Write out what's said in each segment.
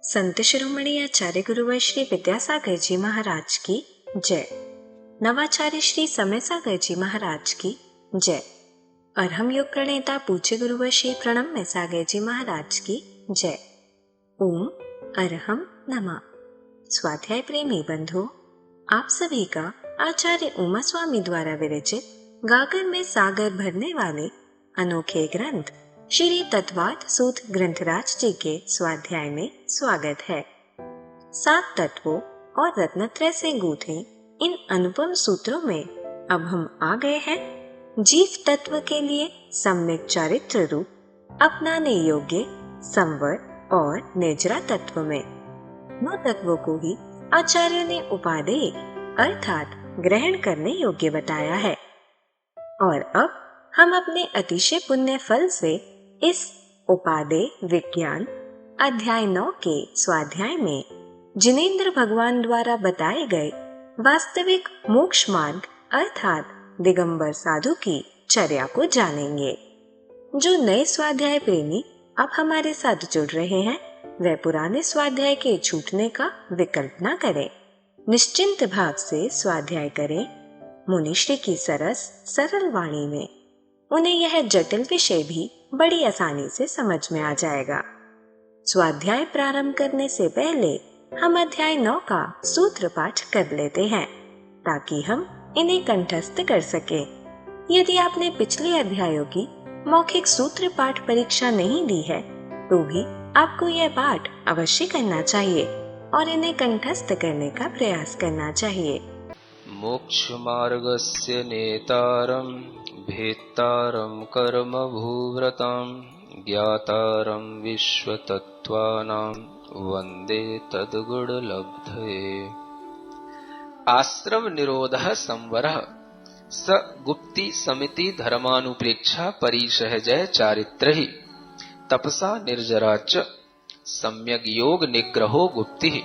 संत शिरोमणि आचार्य गुरुवर श्री विद्यासागर जी महाराज की जय। नवाचार्य श्री समय सागर जी महाराज की जय। अरहम योग प्रणेता पूज्य गुरुवर श्री प्रणम्य सागर जी महाराज की जय। ओम अरहम नमः। स्वाध्याय प्रेमी बंधुओं, आप सभी का आचार्य उमा स्वामी द्वारा विरचित गागर में सागर भरने वाले अनोखे ग्रंथ श्री तत्वार्थ सूत्र ग्रंथराज जी के स्वाध्याय में स्वागत है। 7 तत्वों और रत्नत्रय से गूंथे इन अनुपम सूत्रों में अब हम आ गए हैं जीव तत्व के लिए सम्यक चारित्र रूप अपनाने योग्य संवर और निर्जरा तत्व में। नौ तत्वों को ही आचार्य ने उपादेय अर्थात ग्रहण करने योग्य बताया है। और अब हम अपने अतिशय पुण्य फल से इस उपादेय विज्ञान अध्याय 9 के स्वाध्याय में जिनेंद्र भगवान द्वारा बताए गए वास्तविक मोक्ष मार्ग अर्थात दिगंबर साधु की चर्या को जानेंगे। जो नए स्वाध्याय प्रेमी अब हमारे साथ जुड़ रहे हैं, वह पुराने स्वाध्याय के छूटने का विकल्प न करें। निश्चिंत भाव से स्वाध्याय करें। मुनिश्री की सरस सरल वाणी में उन्हें यह जटिल विषय भी बड़ी आसानी से समझ में आ जाएगा। स्वाध्याय प्रारंभ करने से पहले हम अध्याय 9 का सूत्र पाठ कर लेते हैं ताकि हम इन्हें कंठस्थ कर सकें। यदि आपने पिछले अध्यायों की मौखिक सूत्र पाठ परीक्षा नहीं दी है तो भी आपको यह पाठ अवश्य करना चाहिए और इन्हें कंठस्थ करने का प्रयास करना चाहिए। मोक्ष मार्गस्य नेतारं भेत्तारं कर्म भूव्रतां ज्ञातारं विश्वतत्त्वानां वन्दे तद्गुणलब्धये। आश्रम निरोधः संवरः स गुप्ति समिति धर्मानुप्रेक्षा परिसहजय चारित्रहि तपसा निर्जरा च सम्यग योग निग्रहो गुप्तिः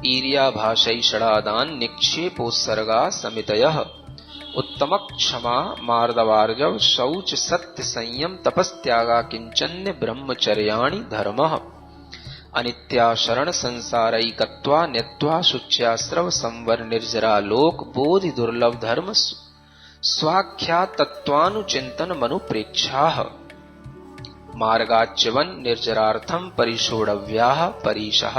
ईर्याभाषैषणादान निक्षेपोत्सर्गा समितयः उत्तम क्षमा मार्दवार्जव शौच सत्य संयम तपस्त्यागा किंचन्य ब्रह्मचर्याणि धर्मः अनित्या शरण संसारैकत्वा न्यत्वा शुच्यास्रव संवर निर्जरा लोक बोधि दुर्लभ धर्म स्वाख्या तत्वानुचिंतन मनुप्रेक्षाः मार्गाच्यवन निर्जरार्थम परिषोडव्याः परीशः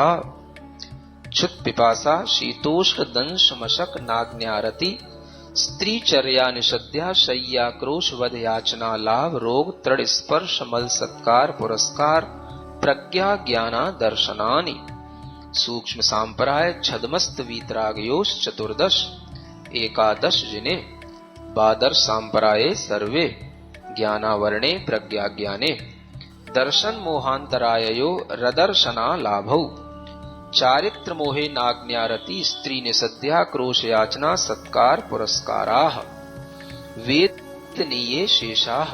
क्षुत पिपासा शीतोष्ण दंश मशक नाग्न्यारति स्त्रीचर्या निषद्या शय्या क्रोश वध याचना लाभ रोग तृण स्पर्श मल सत्कार पुरस्कार प्रज्ञा ज्ञाना दर्शनानि सूक्ष्म सांपराय छदमस्त वीतरागयोश चतुर्दश एकादश जिने बादर्श सांपराये सर्वे ज्ञानावरणे प्रज्ञा ज्ञाने दर्शन मोहांतराययो रदर्शना लाभौ चारित्र मोहे नाग्न्यारति स्त्री निसद्या क्रोश याचना सत्कार पुरस्काराः वेदनीये शेषाः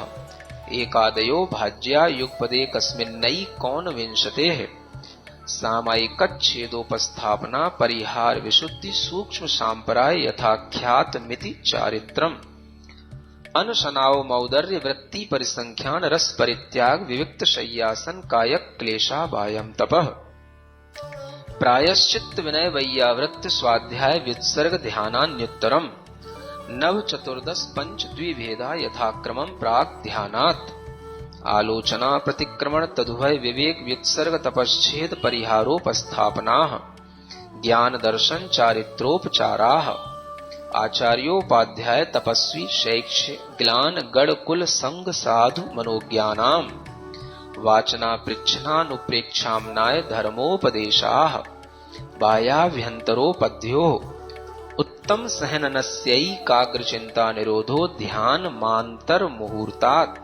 एकादयो भाज्या युगपदे कस्मिन्नई कौन विंशतेः सामायिकच्छेदोपस्थापना परिहार विशुद्धि सूक्ष्म सांपराय यथाख्यात मिति चारित्रम् अनशनाव मौदर्य वृत्ति परिसंख्यान रस परित्याग विविक्त शय्यासन कायक क्लेशा वायम तपः प्रायश्चित्त विनय वैयावृत्त स्वाध्याय व्युत्सर्ग ध्यानान्युत्तरम् नव चतुर्दश पंच द्विभेदा यथाक्रमम् प्राक् ध्यानात् आलोचना प्रतिक्रमण तदुभय विवेक व्युत्सर्ग तपश्छेद परिहारोपस्थापनाः ज्ञान दर्शन चारित्रोपचाराः आचार्योपाध्याय तपस्वी शैक्ष्य ग्लान गण कुल संग साधु मनोज्ञानाम् वाचना पृच्छनानुप्रेक्षाम्नाय धर्मोपदेशाः बाह्याभ्यन्तरोपद्यो उत्तम सहननस्यैकाग्रचिन्ता निरोधो ध्यान मान्तर मुहूर्तात्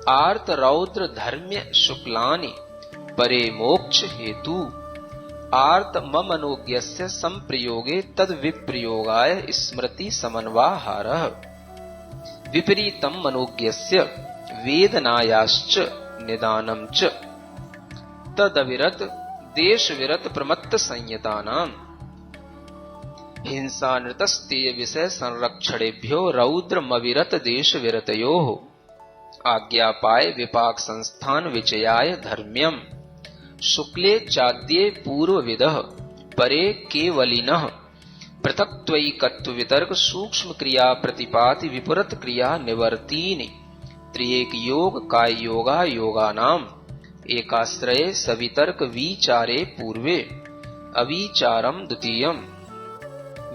आर्त रौद्र धर्म्य शुक्लानि परे मोक्ष हेतु आर्त ममनोज्ञस्य संप्रयोगे तद विप्रयोगाय स्मृति समन्वाहारः विपरीतम मनोज्ञस्य वेदनायाश्च निदानं च तदविरत देश विरत प्रमत्त संयतानां हिंसा नृतस्तेय विषय संरक्षणेभ्यो रौद्रमविरत देश विरतयोः आज्ञापाय विपाक संस्थान विचयाय धर्म्यम् शुक्ले चाद्ये पूर्वविदः परे केवलिनः पृथक्त्वैकत्व वितर्क सूक्ष्म क्रिया प्रतिपाति विपरीत क्रिया निवर्तीनि त्रिएक योग काय योगा योगानाम एकाश्रये सवितर्क विचारे पूर्वे अविचारम द्वितीयम्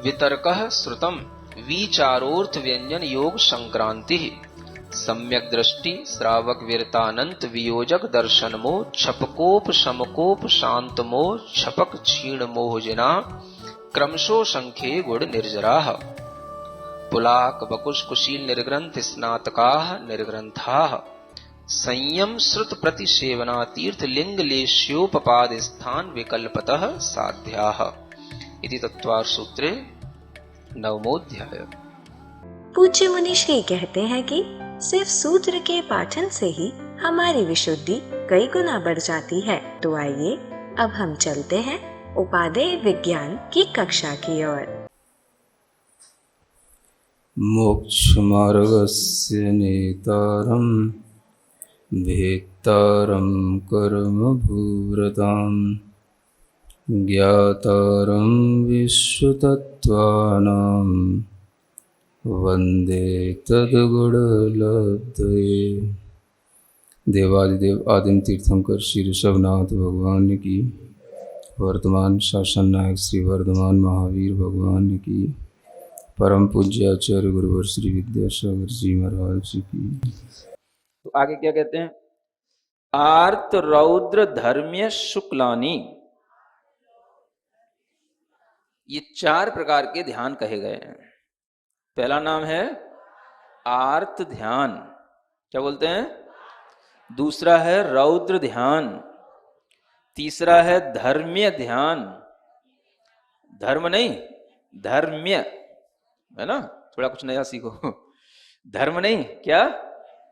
वितर्कः श्रुतम् विचारोर्थ व्यंजन योग संक्रांति सम्यक दृष्टि श्रावक वीरतानंत वियोजक दर्शनमो छपकोप समकोप शांतमो छपक क्षीण मोहजना क्रमशो संख्ये गुण निर्जराः पुलाक बकुश कुशील निर्ग्रंथ स्नातकाः निर्ग्रंथाः संयम श्रुत प्रतिसेवना तीर्थ लिंग लेश्योपपाद स्थान विकल्पतः साध्याः इति तत्वार सूत्रे 9वां पूज्य मुनि श्री कहते हैं कि सिर्फ सूत्र के पाठन से ही हमारी विशुद्धि कई गुना बढ़ जाती है। तो आइए अब हम चलते हैं उपादेय विज्ञान की कक्षा की ओर। मोक्षमार्गस्य नेतारं भेत्तारं कर्मभूरतां ज्ञातारं विश्वतत्त्वानां वन्दे तद्गुणलब्धये। देवादिदेव आदिम तीर्थंकर श्री ऋषभनाथ भगवान की, वर्तमान शासन नायक श्री वर्धमान महावीर भगवान की, परम पूज्य आचार्य गुरुवर श्री विद्यासागर जी महाराज जी की। तो आगे क्या कहते हैं? आर्त रौद्र धर्म्य शुक्लानी, ये 4 प्रकार के ध्यान कहे गए हैं। पहला नाम है आर्त ध्यान, क्या बोलते हैं? दूसरा है रौद्र ध्यान, तीसरा है धर्म्य ध्यान, धर्म नहीं धर्म्य, है ना? थोड़ा कुछ नया सीखो। धर्म नहीं, क्या?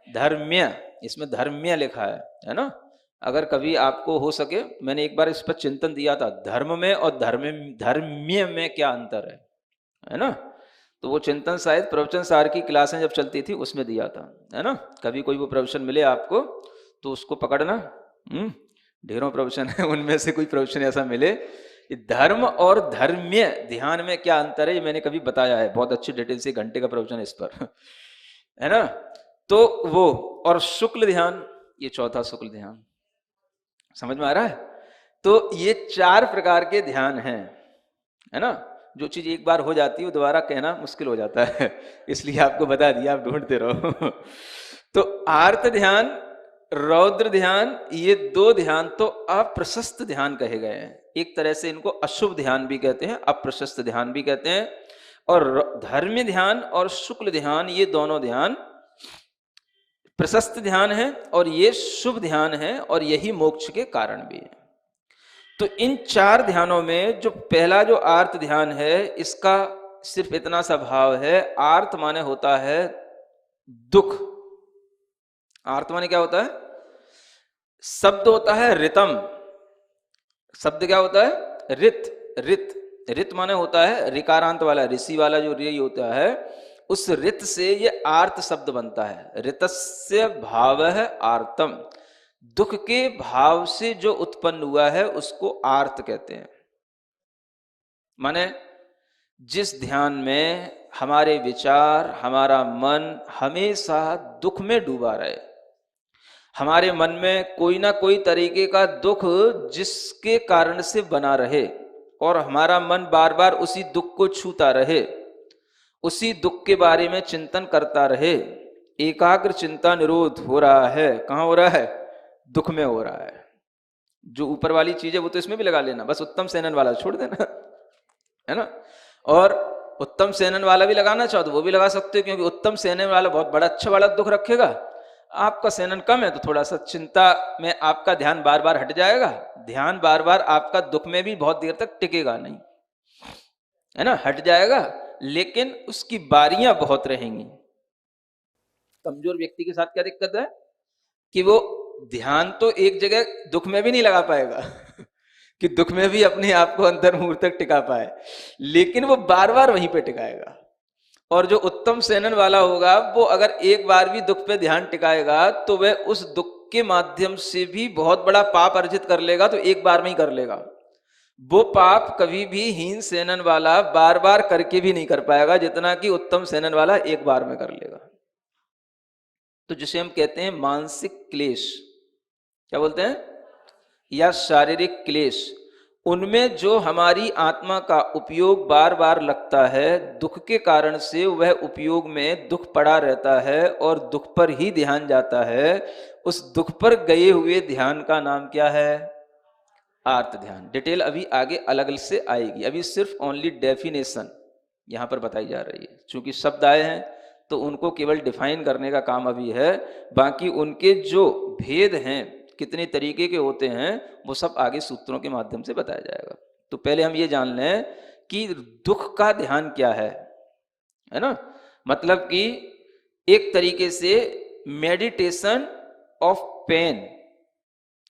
धर्म्य, इसमें धर्म्य लिखा है ना? अगर कभी आपको हो सके, मैंने एक बार इस पर चिंतन दिया था, धर्म में और धर्म्य में क्या अंतर है ना? तो वो चिंतन शायद प्रवचन सार की क्लासें जब चलती थी उसमें दिया था, है ना? कभी कोई वो प्रवचन मिले आपको तो उसको पकड़ना। ढेरों प्रवचन है, उनमें से कोई प्रवचन ऐसा मिले, धर्म और धर्म्य ध्यान में क्या अंतर है, ये मैंने कभी बताया है, बहुत अच्छी डिटेल से, घंटे का प्रवचन इस पर, है ना? तो वो, और शुक्ल ध्यान, ये चौथा शुक्ल ध्यान, समझ में आ रहा है? तो ये 4 प्रकार के ध्यान हैं, है ना? जो चीज एक बार हो जाती है वो दोबारा कहना मुश्किल हो जाता है, इसलिए आपको बता दिया, आप ढूंढते रहो। तो आर्त ध्यान, रौद्र ध्यान, ये 2 ध्यान तो अप्रशस्त ध्यान कहे गए हैं। एक तरह से इनको अशुभ ध्यान भी कहते हैं, अप्रशस्त ध्यान भी कहते हैं। और धर्म्य ध्यान और शुक्ल ध्यान, ये दोनों ध्यान प्रशस्त ध्यान है और ये शुभ ध्यान है, और यही मोक्ष के कारण भी है। तो इन 4 ध्यानों में जो पहला जो आर्त ध्यान है, इसका सिर्फ इतना सा भाव है, आर्त माने होता है दुख। आर्त माने क्या होता है? शब्द होता है ऋतम, शब्द क्या होता है? रित। रित माने होता है रिकारांत वाला, ऋषि वाला जो रे होता है, उस रित से ये आर्त शब्द बनता है। ऋतस्य भावः आर्तम, दुख के भाव से जो उत्पन्न हुआ है उसको आर्त कहते हैं। माने जिस ध्यान में हमारे विचार, हमारा मन हमेशा दुख में डूबा रहे, हमारे मन में कोई ना कोई तरीके का दुख जिसके कारण से बना रहे, और हमारा मन बार बार उसी दुख को छूता रहे, उसी दुख के बारे में चिंतन करता रहे, एकाग्र चिंता निरोध हो रहा है। कहाँ हो रहा है? दुख में हो रहा है। जो ऊपर वाली चीज है वो तो इसमें भी लगा लेना, बस उत्तम सेनन वाला छोड़ देना, है ना? और उत्तम सेनन वाला भी लगाना चाहो तो वो भी लगा सकते हो, क्योंकि उत्तम सेनन वाला बहुत बड़ा अच्छा वाला दुख रखेगा, आपका सेनन कम है तो थोड़ा सा चिंता में आपका ध्यान बार बार हट जाएगा। ध्यान बार बार आपका दुख में भी बहुत देर तक टिकेगा नहीं, है ना? हट जाएगा, लेकिन उसकी बारियां बहुत रहेंगी। कमजोर व्यक्ति के साथ क्या दिक्कत है कि वो ध्यान तो एक जगह दुख में भी नहीं लगा पाएगा कि दुख में भी अपने आप को अंतर्मुहूर्त तक टिका पाए, लेकिन वो बार बार वहीं पे टिकाएगा। और जो उत्तम सेनन वाला होगा वो अगर एक बार भी दुख पे ध्यान टिकाएगा तो वह उस दुख के माध्यम से भी बहुत बड़ा पाप अर्जित कर लेगा तो एक बार में ही कर लेगा। वो पाप कभी भी हीन सेनन वाला बार बार करके भी नहीं कर पाएगा जितना कि उत्तम सेनन वाला एक बार में कर लेगा। तो जिसे हम कहते हैं मानसिक क्लेश, क्या बोलते हैं, या शारीरिक क्लेश, उनमें जो हमारी आत्मा का उपयोग बार बार लगता है, दुख के कारण से वह उपयोग में दुख पड़ा रहता है और दुख पर ही ध्यान जाता है। उस दुख पर गए हुए ध्यान का नाम क्या है? आर्त ध्यान। डिटेल अभी आगे अलग अलग से आएगी, अभी सिर्फ ओनली डेफिनेशन यहां पर बताई जा रही है। चूंकि शब्द आए हैं तो उनको केवल डिफाइन करने का काम अभी है, बाकी उनके जो भेद हैं, कितने तरीके के होते हैं, वो सब आगे सूत्रों के माध्यम से बताया जाएगा। तो पहले हम ये जान लें कि दुख का ध्यान क्या है ना। मतलब कि एक तरीके से मेडिटेशन ऑफ पेन।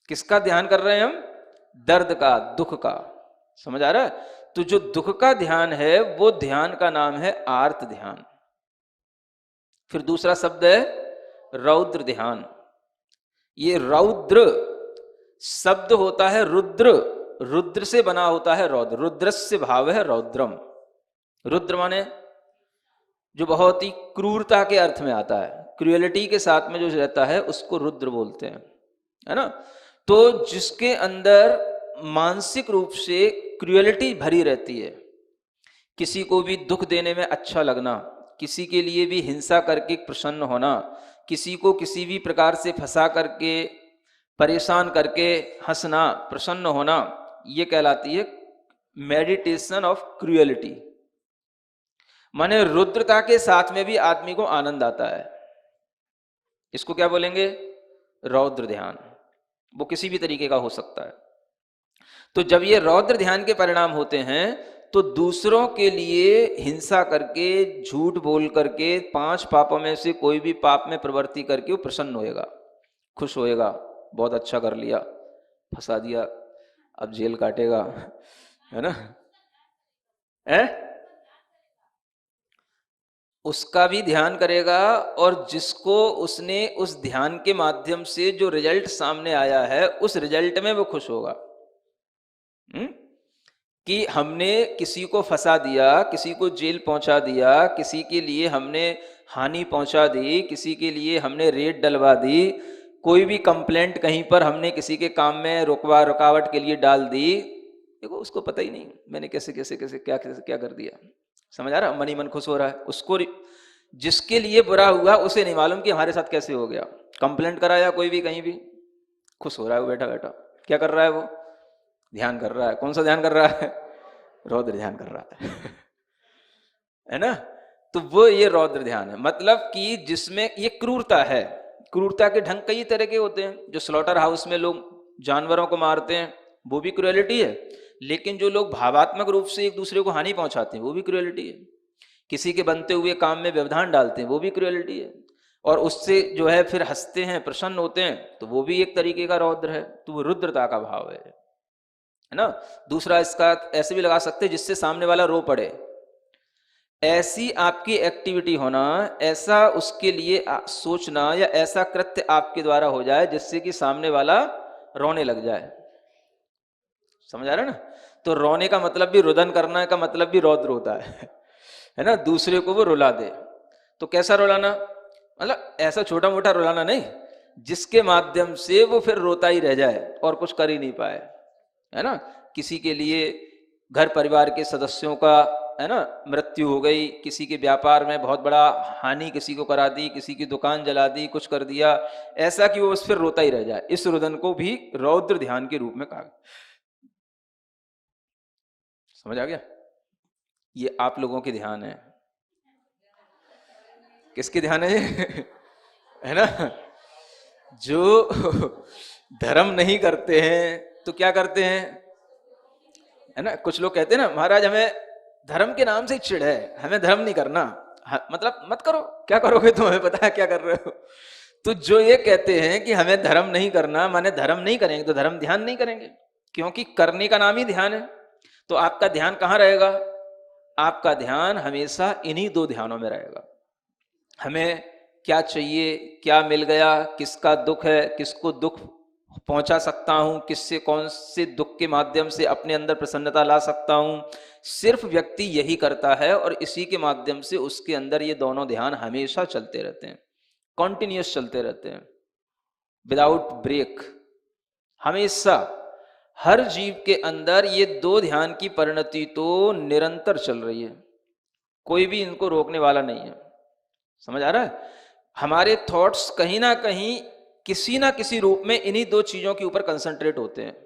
किसका ध्यान कर रहे हैं हम? दर्द का, दुख का। समझ आ रहा है? तो जो दुख का ध्यान है वो ध्यान का नाम है आर्त ध्यान। फिर दूसरा शब्द है रौद्र ध्यान। ये रौद्र शब्द होता है रुद्र, रुद्र से बना होता है रौद्र, रुद्रस्य भाव है रौद्रम। रुद्र माने जो बहुत ही क्रूरता के अर्थ में आता है, क्रूएलिटी के साथ में जो रहता है उसको रुद्र बोलते हैं, है ना। तो जिसके अंदर मानसिक रूप से क्रूएलिटी भरी रहती है, किसी को भी दुख देने में अच्छा लगना, किसी के लिए भी हिंसा करके प्रसन्न होना, किसी को किसी भी प्रकार से फंसा करके परेशान करके हंसना, प्रसन्न होना, ये कहलाती है मेडिटेशन ऑफ क्रूएलिटी। माने रुद्रता के साथ में भी आदमी को आनंद आता है, इसको क्या बोलेंगे? रौद्र ध्यान। वो किसी भी तरीके का हो सकता है। तो जब ये रौद्र ध्यान के परिणाम होते हैं तो दूसरों के लिए हिंसा करके, झूठ बोल करके, 5 पापों में से कोई भी पाप में प्रवृत्ति करके वो प्रसन्न होएगा, खुश होएगा, बहुत अच्छा कर लिया, फंसा दिया, अब जेल काटेगा, है ना, है? उसका भी ध्यान करेगा और जिसको उसने उस ध्यान के माध्यम से जो रिजल्ट सामने आया है उस रिजल्ट में वो खुश होगा। कि हमने किसी को फंसा दिया, किसी को जेल पहुंचा दिया, किसी के लिए हमने हानि पहुंचा दी, किसी के लिए हमने रेड डलवा दी, कोई भी कंप्लेंट कहीं पर हमने किसी के काम में रुकावट के लिए डाल दी, देखो उसको पता ही नहीं मैंने कैसे कैसे कैसे क्या कर दिया। समझ आ रहा? मन ही मन खुश हो रहा है। उसको जिसके लिए बुरा हुआ उसे नहीं मालूम कि हमारे साथ कैसे हो गया। कंप्लेंट कराया कोई भी कहीं भी, खुश हो रहा है वो बैठा बैठा। क्या कर रहा है वो? ध्यान कर रहा है। कौन सा ध्यान कर रहा है? रौद्र ध्यान कर रहा है ना। तो वो ये रौद्र ध्यान है, मतलब कि जिसमें ये क्रूरता है। क्रूरता के ढंग कई तरह के होते हैं। जो स्लॉटर हाउस में लोग जानवरों को मारते हैं वो भी क्रूएलिटी है, लेकिन जो लोग भावात्मक रूप से एक दूसरे को हानि पहुंचाते हैं वो भी क्रूएलिटी है। किसी के बनते हुए काम में व्यवधान डालते हैं वो भी क्रूएलिटी है, और उससे जो है फिर हंसते हैं, प्रसन्न होते हैं, तो वो भी एक तरीके का रौद्र है। तो वो रुद्रता का भाव है ना। दूसरा इसका ऐसे भी लगा सकते हैं जिससे सामने वाला रो पड़े। ऐसी आपकी एक्टिविटी होना, ऐसा उसके लिए सोचना या ऐसा कृत्य आपके द्वारा हो जाए जिससे कि सामने वाला रोने लग जाए। समझ आ रहा है ना। तो रोने का मतलब भी, रुदन करना का मतलब भी रौद्र होता है ना। दूसरे को वो रुला दे। तो कैसा रुलाना? मतलब ऐसा छोटा मोटा रुलाना नहीं, जिसके माध्यम से वो फिर रोता ही रह जाए और कुछ कर ही नहीं पाए, है ना। किसी के लिए घर परिवार के सदस्यों का, है ना, मृत्यु हो गई, किसी के व्यापार में बहुत बड़ा हानि किसी को करा दी, किसी की दुकान जला दी, कुछ कर दिया, ऐसा कि वो बस फिर रोता ही रह जाए। इस रुदन को भी रौद्र ध्यान के रूप में कहा। समझ आ गया? ये आप लोगों के ध्यान है। किसके ध्यान है ये? है ना। जो धर्म नहीं करते हैं तो क्या करते हैं, है ना। कुछ लोग कहते हैं ना, महाराज हमें धर्म के नाम से चिढ़ है, हमें धर्म नहीं करना। मतलब मत करो, क्या करोगे तुम, हमें पता है क्या कर रहे हो। तो जो ये कहते हैं कि हमें धर्म नहीं करना, माने धर्म नहीं करेंगे तो धर्म ध्यान नहीं करेंगे, क्योंकि करने का नाम ही ध्यान है। तो आपका ध्यान कहाँ रहेगा? आपका ध्यान हमेशा इन्हीं 2 ध्यानों में रहेगा। हमें क्या चाहिए, क्या मिल गया, किसका दुख है, किसको दुख पहुंचा सकता हूं, किससे कौन से दुख के माध्यम से अपने अंदर प्रसन्नता ला सकता हूं, सिर्फ व्यक्ति यही करता है और इसी के माध्यम से उसके अंदर ये दोनों ध्यान हमेशा चलते रहते हैं, कॉन्टिन्यूस चलते रहते हैं, विदाउट ब्रेक। हमेशा हर जीव के अंदर ये दो ध्यान की परिणति तो निरंतर चल रही है, कोई भी इनको रोकने वाला नहीं है। समझ आ रहा है? हमारे थॉट्स कहीं ना किसी रूप में इन्हीं दो चीजों के ऊपर कंसंट्रेट होते हैं।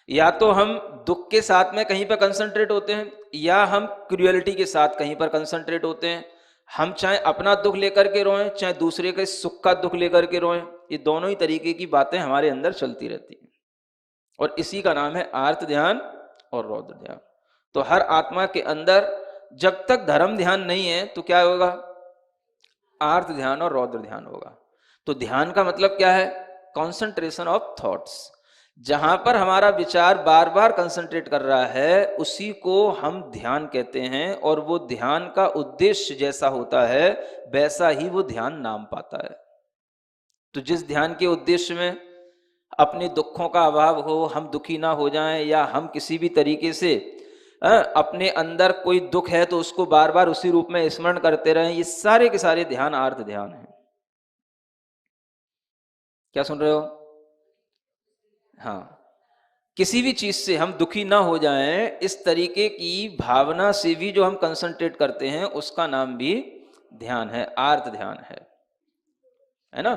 या तो हम दुख के साथ में कहीं पर कंसंट्रेट होते हैं, या हम क्रूएलिटी के साथ कहीं पर कंसंट्रेट होते हैं। हम चाहे अपना दुख लेकर के रोएं, चाहे दूसरे के सुख का दुख लेकर के रोएं, ये दोनों ही तरीके की बातें हमारे अंदर चलती रहती हैं, और इसी का नाम है आर्त ध्यान और रौद्र ध्यान। तो हर आत्मा के अंदर जब तक धर्म ध्यान नहीं है तो क्या होगा? आर्त ध्यान और रौद्र ध्यान होगा। तो ध्यान का मतलब क्या है? Concentration of thoughts. जहां पर हमारा विचार बार बार कंसंट्रेट कर रहा है उसी को हम ध्यान कहते हैं, और वो ध्यान का उद्देश्य जैसा होता है वैसा ही वो ध्यान नाम पाता है। तो जिस ध्यान के उद्देश्य में अपने दुखों का अभाव हो, हम दुखी ना हो जाएं, या हम किसी भी तरीके से अपने अंदर कोई दुख है तो उसको बार बार उसी रूप में स्मरण करते रहें, ये सारे के सारे ध्यान आर्त ध्यान है। क्या सुन रहे हो? हाँ, किसी भी चीज से हम दुखी ना हो जाएं, इस तरीके की भावना से भी जो हम कंसंट्रेट करते हैं उसका नाम भी ध्यान है, आर्त ध्यान है ना?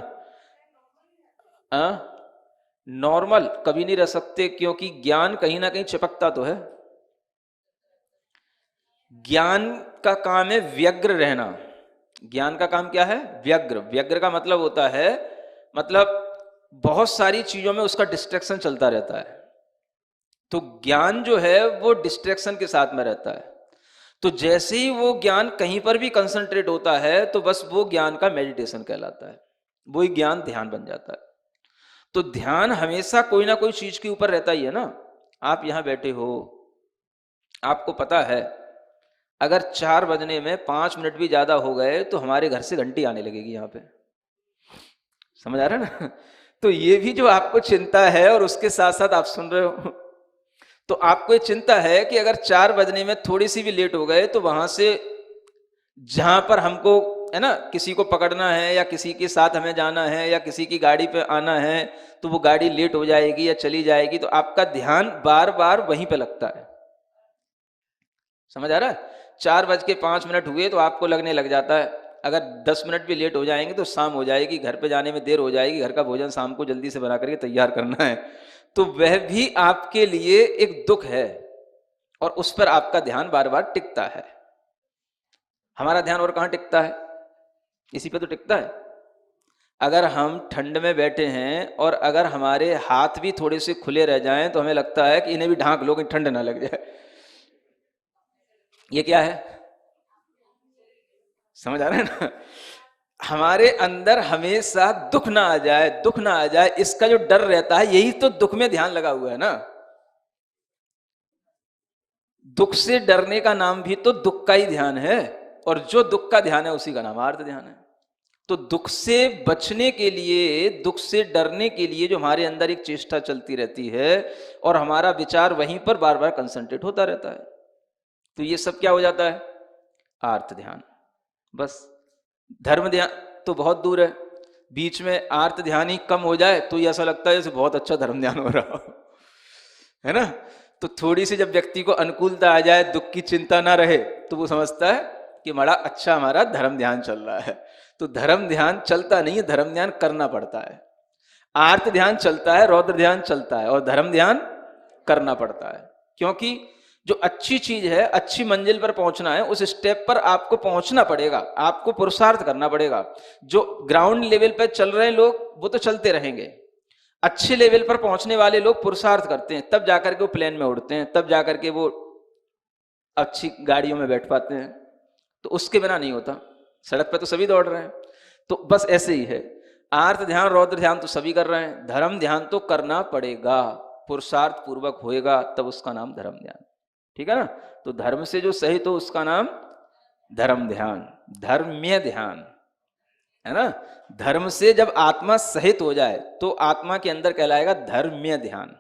नॉर्मल कभी नहीं रह सकते, क्योंकि ज्ञान कहीं ना कहीं चिपकता तो है। ज्ञान का काम है व्यग्र रहना। ज्ञान का काम क्या है? व्यग्र। व्यग्र का मतलब होता है, मतलब बहुत सारी चीजों में उसका डिस्ट्रैक्शन चलता रहता है। तो ज्ञान जो है वो डिस्ट्रैक्शन के साथ में रहता है। तो जैसे ही वो ज्ञान कहीं पर भी कंसंट्रेट होता है तो बस वो ज्ञान का मेडिटेशन कहलाता है, वही ज्ञान ध्यान बन जाता है। तो ध्यान हमेशा कोई ना कोई चीज के ऊपर रहता ही है ना। आप यहां बैठे हो, आपको पता है अगर 4 बजने में 5 मिनट भी ज्यादा हो गए तो हमारे घर से घंटी आने लगेगी यहाँ पे। समझ आ रहा है ना? तो ये भी जो आपको चिंता है और उसके साथ साथ आप सुन रहे हो, तो आपको ये चिंता है कि अगर 4 बजने में थोड़ी सी भी लेट हो गए तो वहां से जहां पर हमको है ना किसी को पकड़ना है, या किसी के साथ हमें जाना है, या किसी की गाड़ी पे आना है, तो वो गाड़ी लेट हो जाएगी या चली जाएगी, तो आपका ध्यान बार बार वहीं पे लगता है। समझ आ रहा है? 4:05 हुए तो आपको लगने लग जाता है अगर 10 मिनट भी लेट हो जाएंगे तो शाम हो जाएगी, घर पे जाने में देर हो जाएगी, घर का भोजन शाम को जल्दी से बना करके तैयार करना है। तो वह भी आपके लिए एक दुख है, और उस पर आपका ध्यान बार बार टिकता है। हमारा ध्यान और कहाँ टिकता है? इसी पे तो टिकता है। अगर हम ठंड में बैठे हैं और अगर हमारे हाथ भी थोड़े से खुले रह जाएं तो हमें लगता है कि इन्हें भी ढांक लो कि ठंड ना लग जाए। ये क्या है? समझ आ रहा है ना? हमारे अंदर हमेशा दुख ना आ जाए, दुख ना आ जाए, इसका जो डर रहता है, यही तो दुख में ध्यान लगा हुआ है ना। दुख से डरने का नाम भी तो दुख का ही ध्यान है, और जो दुख का ध्यान है उसी का नाम आर्त ध्यान है। तो दुख से बचने के लिए, दुख से डरने के लिए जो हमारे अंदर एक चेष्टा चलती रहती है और हमारा विचार वहीं पर बार बार कंसंट्रेट होता रहता है, तो ये सब क्या हो जाता है? आर्त ध्यान। बस धर्म ध्यान तो बहुत दूर है, बीच में आर्त ध्यान ही कम हो जाए तो ये ऐसा लगता है जैसे बहुत अच्छा धर्म ध्यान हो रहा है ना। तो थोड़ी सी जब व्यक्ति को अनुकूलता आ जाए, दुख की चिंता ना रहे, तो वो समझता है कि बड़ा अच्छा हमारा धर्म ध्यान चल रहा है। तो धर्म ध्यान चलता नहीं है, धर्म ध्यान करना पड़ता है। आर्त ध्यान चलता है, रौद्र ध्यान चलता है, और धर्म ध्यान करना पड़ता है। क्योंकि जो अच्छी चीज है, अच्छी मंजिल पर पहुंचना है, उस स्टेप पर आपको पहुंचना पड़ेगा, आपको पुरुषार्थ करना पड़ेगा। जो ग्राउंड लेवल पर चल रहे हैं लोग वो तो चलते रहेंगे, अच्छे लेवल पर पहुंचने वाले लोग पुरुषार्थ करते हैं, तब जाकर के वो प्लेन में उड़ते हैं, तब जाकर के वो अच्छी गाड़ियों में बैठ पाते हैं। तो उसके बिना नहीं होता। सड़क पे तो सभी दौड़ रहे हैं, तो बस ऐसे ही है। आर्त ध्यान रौद्र ध्यान तो सभी कर रहे हैं, धर्म ध्यान तो करना पड़ेगा, पुरुषार्थ पूर्वक होएगा तब उसका नाम धर्म ध्यान। ठीक है ना? तो धर्म से जो सहित हो उसका नाम धर्म ध्यान, धर्म्य ध्यान। है ना। धर्म से जब आत्मा सहित हो जाए तो आत्मा के अंदर कहलाएगा धर्म्य ध्यान।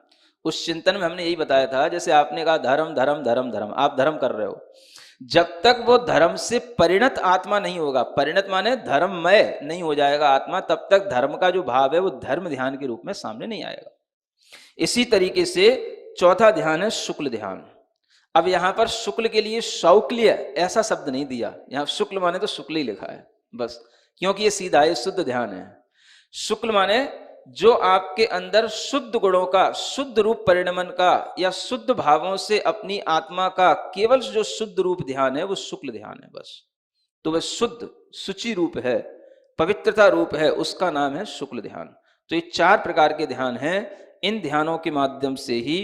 उस चिंतन में हमने यही बताया था, जैसे आपने कहा धर्म धर्म धर्म धर्म, आप धर्म कर रहे हो, जब तक वो धर्म से परिणत आत्मा नहीं होगा, परिणत माने धर्ममय नहीं हो जाएगा आत्मा, तब तक धर्म का जो भाव है वो धर्म ध्यान के रूप में सामने नहीं आएगा। इसी तरीके से चौथा ध्यान है शुक्ल ध्यान। अब यहां पर शुक्ल के लिए शौक्ल्य ऐसा शब्द नहीं दिया, यहां शुक्ल माने तो शुक्ल ही लिखा है बस, क्योंकि ये सीधा है, शुद्ध ध्यान है। शुक्ल माने जो आपके अंदर शुद्ध गुणों का, शुद्ध रूप परिणमन का या शुद्ध भावों से अपनी आत्मा का केवल जो शुद्ध रूप ध्यान है वो शुक्ल ध्यान है बस। तो वह शुद्ध शुचि रूप है, पवित्रता रूप है, उसका नाम है शुक्ल ध्यान। तो ये 4 प्रकार के ध्यान हैं। इन ध्यानों के माध्यम से ही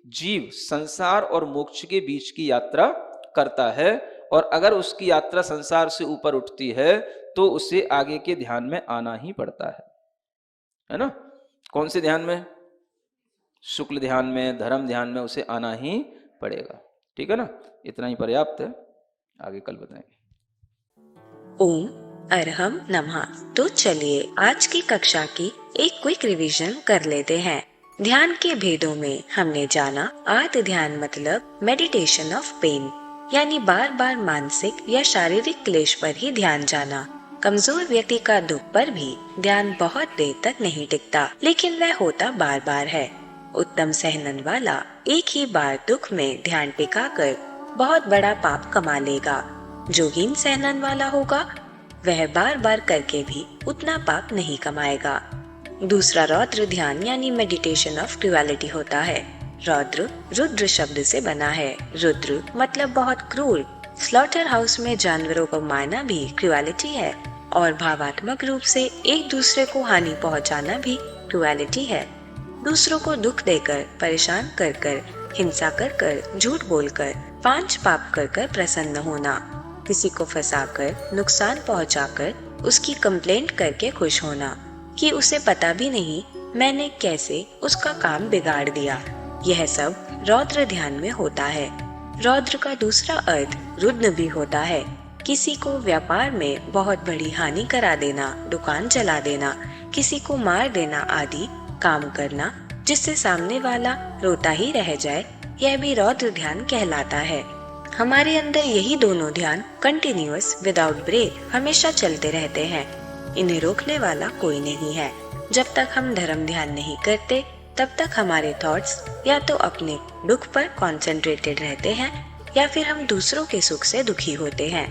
जीव संसार और मोक्ष के बीच की यात्रा करता है, और अगर उसकी यात्रा संसार से ऊपर उठती है तो उसे आगे के ध्यान में आना ही पड़ता है ना। कौन से ध्यान में? शुक्ल ध्यान में, धर्म ध्यान में उसे आना ही पड़ेगा। ठीक है ना, इतना ही पर्याप्त है, आगे कल बताएंगे। ओम अरहम नमः। तो चलिए आज की कक्षा की एक क्विक रिवीजन कर लेते हैं। ध्यान के भेदों में हमने जाना आर्त ध्यान मतलब मेडिटेशन ऑफ पेन, यानी बार बार मानसिक या शारीरिक क्लेश पर ही ध्यान जाना। कमजोर व्यक्ति का दुख पर भी ध्यान बहुत देर तक नहीं टिकता, लेकिन वह होता बार बार है। उत्तम सहनन वाला एक ही बार दुख में ध्यान टिकाकर बहुत बड़ा पाप कमा लेगा। जो हीन सहनन वाला होगा वह बार बार करके भी उतना पाप नहीं कमाएगा। दूसरा रौद्र ध्यान यानी मेडिटेशन ऑफ क्रुएलिटी होता है। रौद्र रुद्र शब्द से बना है। रुद्र मतलब बहुत क्रूर। स्लॉटर हाउस में जानवरों को मारना भी क्रुएलिटी है, और भावात्मक रूप से एक दूसरे को हानि पहुंचाना भी क्रुएलिटी है। दूसरों को दुख देकर, परेशान कर कर, हिंसा कर कर, झूठ बोलकर, 5 पाप कर कर प्रसन्न होना, किसी को फंसाकर, नुकसान पहुंचाकर, उसकी कंप्लेंट करके खुश होना कि उसे पता भी नहीं मैंने कैसे उसका काम बिगाड़ दिया, यह सब रौद्र ध्यान में होता है। रौद्र का दूसरा अर्थ रुद्र भी होता है। किसी को व्यापार में बहुत बड़ी हानि करा देना, दुकान जला देना, किसी को मार देना आदि काम करना जिससे सामने वाला रोता ही रह जाए, यह भी रौद्र ध्यान कहलाता है। हमारे अंदर यही दोनों ध्यान कंटिन्यूअस विदाउट ब्रेक हमेशा चलते रहते हैं। इन्हें रोकने वाला कोई नहीं है। जब तक हम धर्म ध्यान नहीं करते तब तक हमारे थॉट्स या तो अपने दुख पर कॉन्सेंट्रेटेड रहते हैं या फिर हम दूसरों के सुख से दुखी होते हैं।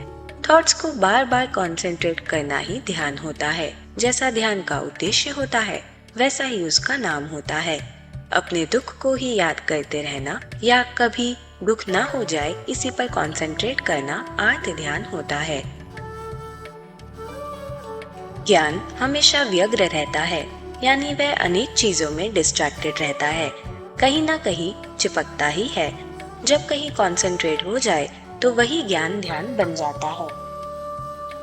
थॉट्स को बार बार कॉन्सेंट्रेट करना ही ध्यान होता है। जैसा ध्यान का उद्देश्य होता है वैसा ही उसका नाम होता है। अपने दुख को ही याद करते रहना या कभी दुख ना हो जाए इसी पर कॉन्सेंट्रेट करना आर्त ध्यान होता है। ज्ञान हमेशा व्यग्र रहता है, यानी वह अनेक चीजों में डिस्ट्रैक्टेड रहता है, कहीं ना कहीं चिपकता ही है। जब कहीं कॉन्सेंट्रेट हो जाए तो वही ज्ञान ध्यान बन जाता है।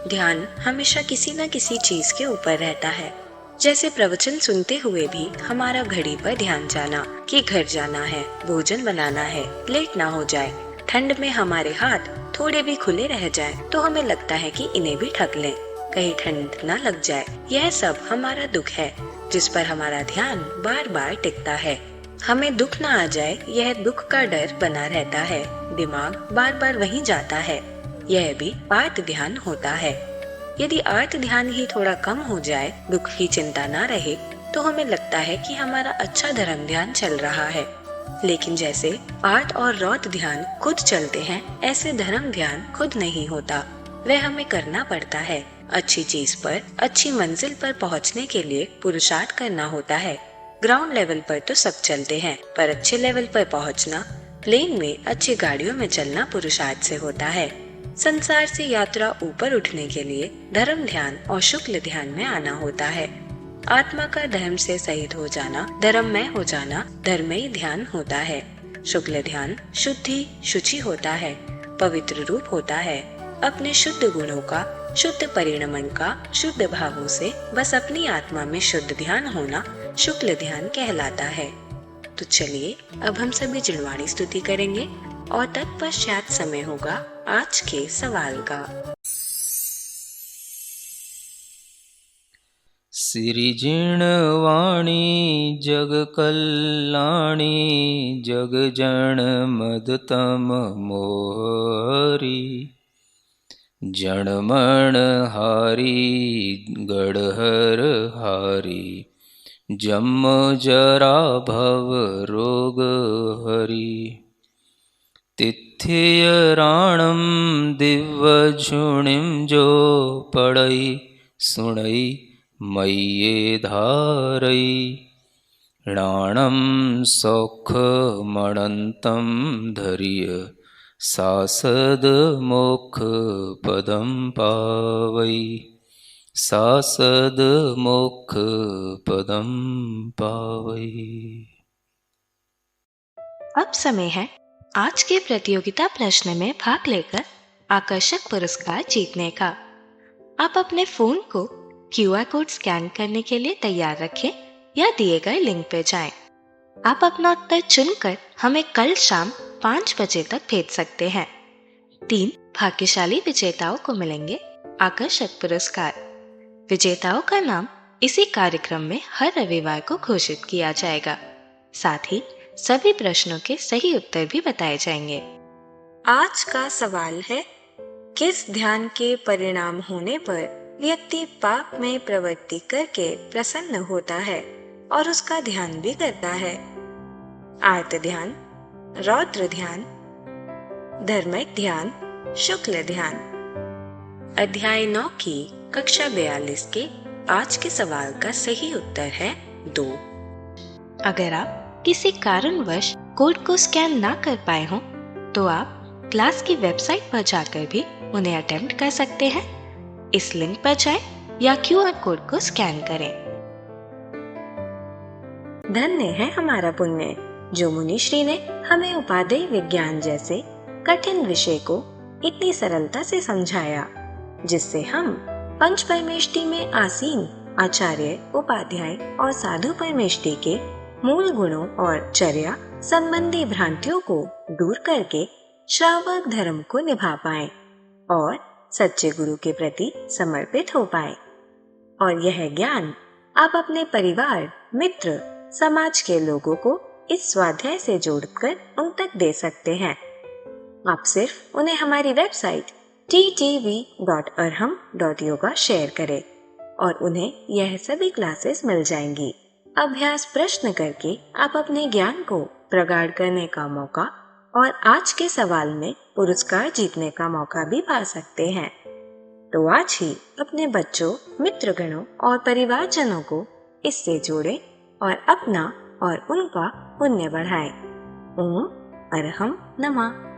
ध्यान हमेशा किसी न किसी चीज के ऊपर रहता है। जैसे प्रवचन सुनते हुए भी हमारा घड़ी पर ध्यान जाना कि घर जाना है, भोजन बनाना है, लेट ना हो जाए। ठंड में हमारे हाथ थोड़े भी खुले रह जाए तो हमें लगता है कि इन्हें भी ढक लें, कहीं ठंड ना लग जाए। यह सब हमारा दुख है जिस पर हमारा ध्यान बार बार टिकता है। हमें दुख ना आ जाए यह दुख का डर बना रहता है, दिमाग बार बार वहीं जाता है। यह भी आर्त ध्यान होता है। यदि आर्त ध्यान ही थोड़ा कम हो जाए, दुख की चिंता ना रहे, तो हमें लगता है कि हमारा अच्छा धर्म ध्यान चल रहा है। लेकिन जैसे आर्त और रौद्र ध्यान खुद चलते हैं, ऐसे धर्म ध्यान खुद नहीं होता, वह हमें करना पड़ता है। अच्छी चीज पर, अच्छी मंजिल पर पहुंचने के लिए पुरुषार्थ करना होता है। ग्राउंड लेवल पर तो सब चलते हैं, पर अच्छे लेवल पर पहुंचना, प्लेन में अच्छी गाड़ियों में चलना पुरुषार्थ से होता है। संसार से यात्रा ऊपर उठने के लिए धर्म ध्यान और शुक्ल ध्यान में आना होता है। आत्मा का धर्म से सहित हो जाना, धर्ममय हो जाना, धर्ममय ध्यान होता है। शुक्ल ध्यान शुद्धि, शुचि होता है, पवित्र रूप होता है। अपने शुद्ध गुणों का, शुद्ध परिणमन का, शुद्ध भावों से बस अपनी आत्मा में शुद्ध ध्यान होना शुक्ल ध्यान कहलाता है। तो चलिए अब हम सभी जिणवाणी स्तुति करेंगे और तत्पश्चात समय होगा आज के सवाल का। सिरिजिणवाणी जग कल्याणी जग जन मदतम मोहरी जणमण हारी गढ़हर हारी जम जरा भव रोग हरि तिथियराणम दिव्यझुणिम जो पढ़ई सुणई मय्ये धारई राणम सौख मणंतम धरिय सासद मोक्ष पदम पावई सासद मोक्ष पदम पावई। अब समय है आज के प्रतियोगिता प्रश्न में भाग लेकर आकर्षक पुरस्कार जीतने का। आप अपने फोन को QR कोड स्कैन करने के लिए तैयार रखें या दिए गए लिंक पे जाएं। आप अपना उत्तर चुनकर हमें कल शाम 5 बजे तक भेज सकते हैं। 3 भाग्यशाली विजेताओं को मिलेंगे आकर्षक पुरस्कार। विजेताओं का नाम इसी कार्यक्रम में हर रविवार को घोषित किया जाएगा। साथ ही सभी प्रश्नों के सही उत्तर भी बताए जाएंगे। आज का सवाल है, किस ध्यान के परिणाम होने पर व्यक्ति पाप में प्रवृत्ति करके प्रसन्न होता है और उसका ध्यान भी करता है? आर्त ध्यान, रौद्र ध्यान, धर्मिक ध्यान, शुक्ल ध्यान। अध्याय 9 की कक्षा 42 के आज के सवाल का सही उत्तर है 2। अगर आप किसी कारणवश कोड को स्कैन ना कर पाए हों तो आप क्लास की वेबसाइट पर जाकर भी उन्हें अटेम्प्ट कर सकते हैं। इस लिंक पर जाएं या QR कोड को स्कैन करें। धन्य है हमारा पुण्य जो मुनिश्री ने हमें उपादेय विज्ञान जैसे कठिन विषय को इतनी सरलता से समझाया, जिससे हम पंच परमेष्टि में आसीन आचार्य, उपाध्याय और साधु परमेष्टि के मूल गुणों और चर्या संबंधी भ्रांतियों को दूर करके श्रावक धर्म को निभा पाए और सच्चे गुरु के प्रति समर्पित हो पाए। और यह ज्ञान आप अपने परिवार, मित्र, समाज के लोगों को इस स्वाध्याय से जोड़कर उन तक दे सकते हैं। आप सिर्फ उन्हें हमारी वेबसाइट ttv.arham.yoga शेयर करें और उन्हें यह सभी क्लासेस मिल जाएंगी। अभ्यास प्रश्न करके आप अपने ज्ञान को प्रगाढ़ करने का मौका और आज के सवाल में पुरस्कार जीतने का मौका भी पा सकते हैं। तो आज ही अपने बच्चों, मित्रगणों और परिवारजनों को इससे जोड़ें और अपना और उनका पुण्य बढ़ाएं। ओम अरहम नमः।